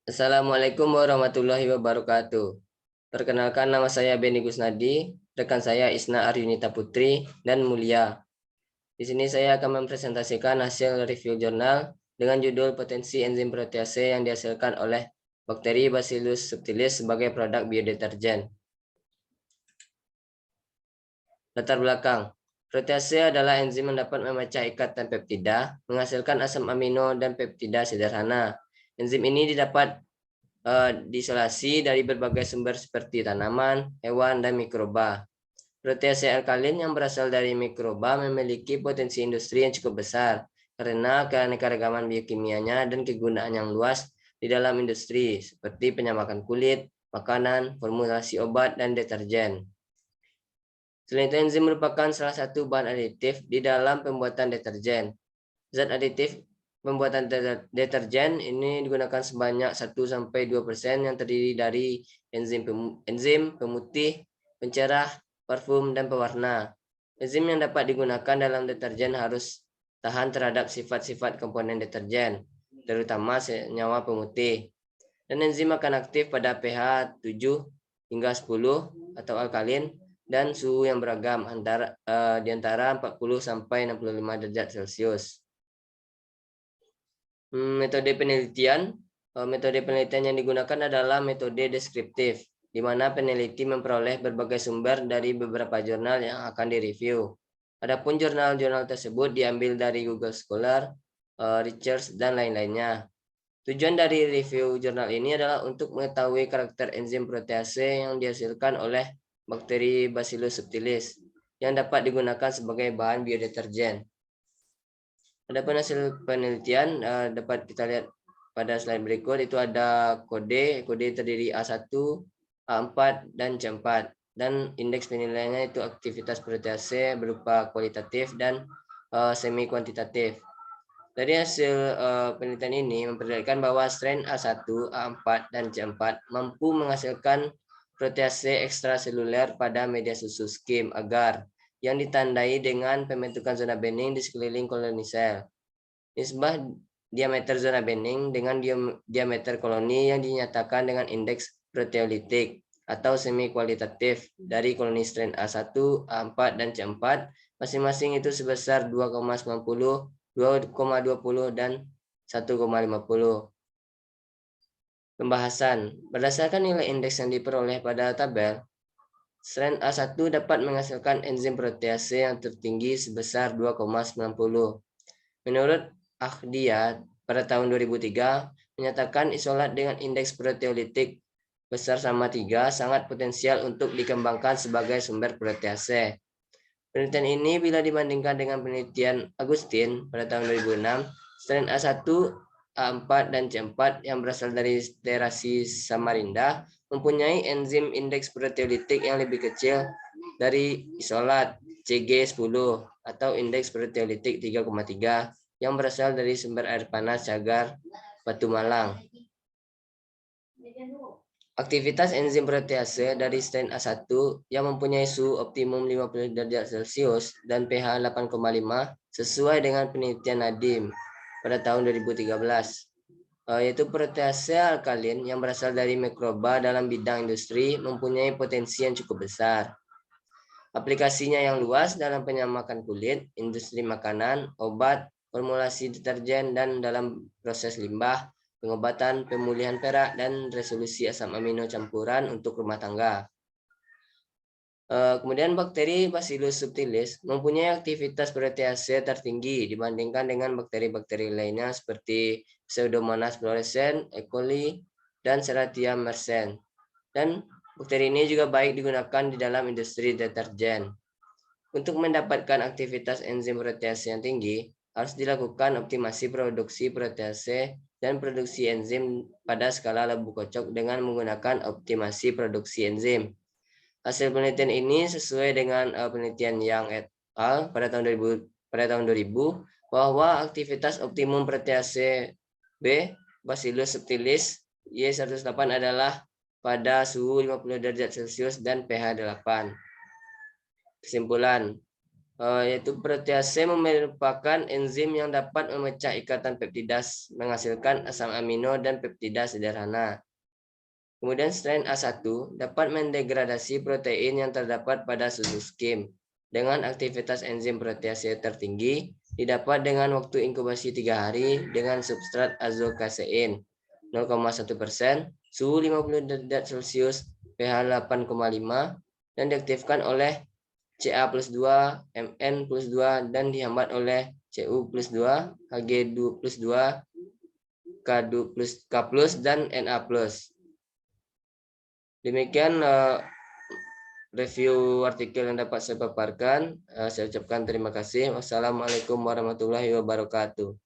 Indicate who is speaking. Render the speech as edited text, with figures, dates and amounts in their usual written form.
Speaker 1: Assalamualaikum warahmatullahi wabarakatuh. Perkenalkan, nama saya Beni Gusnadi, rekan saya Isna Aryunita Putri dan Mulia. Di sini saya akan mempresentasikan hasil review jurnal dengan judul Potensi Enzim Protease yang dihasilkan oleh bakteri Bacillus subtilis sebagai produk biodeterjen. Latar belakang. Protease adalah enzim yang dapat memecah ikatan peptida, menghasilkan asam amino dan peptida sederhana. Enzim ini didapat diisolasi dari berbagai sumber seperti tanaman, hewan, dan mikroba. Protease alkalin yang berasal dari mikroba memiliki potensi industri yang cukup besar karena keanekaragaman biokimianya dan kegunaan yang luas di dalam industri seperti penyamakan kulit, makanan, formulasi obat, dan deterjen. Selain itu, enzim merupakan salah satu bahan aditif di dalam pembuatan deterjen. Zat aditif pembuatan deterjen ini digunakan sebanyak 1-2% yang terdiri dari enzim pemutih, pencerah, parfum, dan pewarna. Enzim yang dapat digunakan dalam deterjen harus tahan terhadap sifat-sifat komponen deterjen, terutama senyawa pemutih. Dan enzim akan aktif pada pH 7 hingga 10 atau alkalin dan suhu yang beragam di antara 40 sampai 65 derajat Celcius. Metode penelitian yang digunakan adalah metode deskriptif, di mana peneliti memperoleh berbagai sumber dari beberapa jurnal yang akan direview. Adapun jurnal-jurnal tersebut diambil dari Google Scholar, Research, dan lain-lainnya. Tujuan dari review jurnal ini adalah untuk mengetahui karakter enzim protease yang dihasilkan oleh bakteri Bacillus subtilis yang dapat digunakan sebagai bahan biodeterjen. Adapun hasil penelitian dapat kita lihat pada slide berikut. Itu ada kode terdiri A1, A4, dan C4. Dan indeks penilaiannya itu aktivitas protease berupa kualitatif dan semi kuantitatif. Dari hasil penelitian ini memperlihatkan bahwa strain A1, A4, dan C4 mampu menghasilkan protease ekstraseluler pada media susu skim agar yang ditandai dengan pembentukan zona bending di sekeliling koloni sel. Nisbah diameter zona bending dengan diameter koloni yang dinyatakan dengan indeks proteolitik atau semi kualitatif dari koloni strain A1, A4, dan C4 masing-masing itu sebesar 2,90, 2,20, dan 1,50. Pembahasan. Berdasarkan nilai indeks yang diperoleh pada tabel, strain A1 dapat menghasilkan enzim protease yang tertinggi sebesar 2,90. Menurut Ahdia pada tahun 2003 menyatakan isolat dengan indeks proteolitik besar sama 3 sangat potensial untuk dikembangkan sebagai sumber protease. Penelitian ini bila dibandingkan dengan penelitian Agustin pada tahun 2006, strain A1, A4, dan C4 yang berasal dari Steracis samarinda mempunyai enzim indeks proteolitik yang lebih kecil dari isolat CG10 atau indeks proteolitik 3,3 yang berasal dari sumber air panas Cagar Batu Malang. Aktivitas enzim protease dari strain A1 yang mempunyai suhu optimum 50 derajat Celcius dan pH 8,5 sesuai dengan penelitian Nadim pada tahun 2013, yaitu protease alkalin yang berasal dari mikroba dalam bidang industri mempunyai potensi yang cukup besar. Aplikasinya yang luas dalam penyamakan kulit, industri makanan, obat, formulasi deterjen, dan dalam proses limbah, pengobatan, pemulihan perak, dan resolusi asam amino campuran untuk rumah tangga. Kemudian bakteri Bacillus subtilis mempunyai aktivitas protease tertinggi dibandingkan dengan bakteri-bakteri lainnya seperti Pseudomonas fluorescens, E. coli, dan Serratia mersenne. Dan bakteri ini juga baik digunakan di dalam industri deterjen. Untuk mendapatkan aktivitas enzim protease yang tinggi, harus dilakukan optimasi produksi protease dan produksi enzim pada skala lembu kocok dengan menggunakan optimasi produksi enzim. Hasil penelitian ini sesuai dengan penelitian Yang et al. pada tahun 2000 bahwa aktivitas optimum protease B Bacillus subtilis Y108 adalah pada suhu 50 derajat Celcius dan pH 8. Kesimpulan, yaitu protease merupakan enzim yang dapat memecah ikatan peptidas, menghasilkan asam amino dan peptida sederhana. Kemudian strain A1 dapat mendegradasi protein yang terdapat pada susu skim. Dengan aktivitas enzim protease tertinggi, didapat dengan waktu inkubasi 3 hari dengan substrat azokasein 0,1%, suhu 50 derajat Celcius, pH 8,5, dan diaktifkan oleh Ca plus 2, Mn plus 2, dan dihambat oleh Cu plus 2, Hg2 plus 2, K plus, dan Na plus. Demikian review artikel yang dapat saya paparkan. Saya ucapkan terima kasih. Wassalamualaikum warahmatullahi wabarakatuh.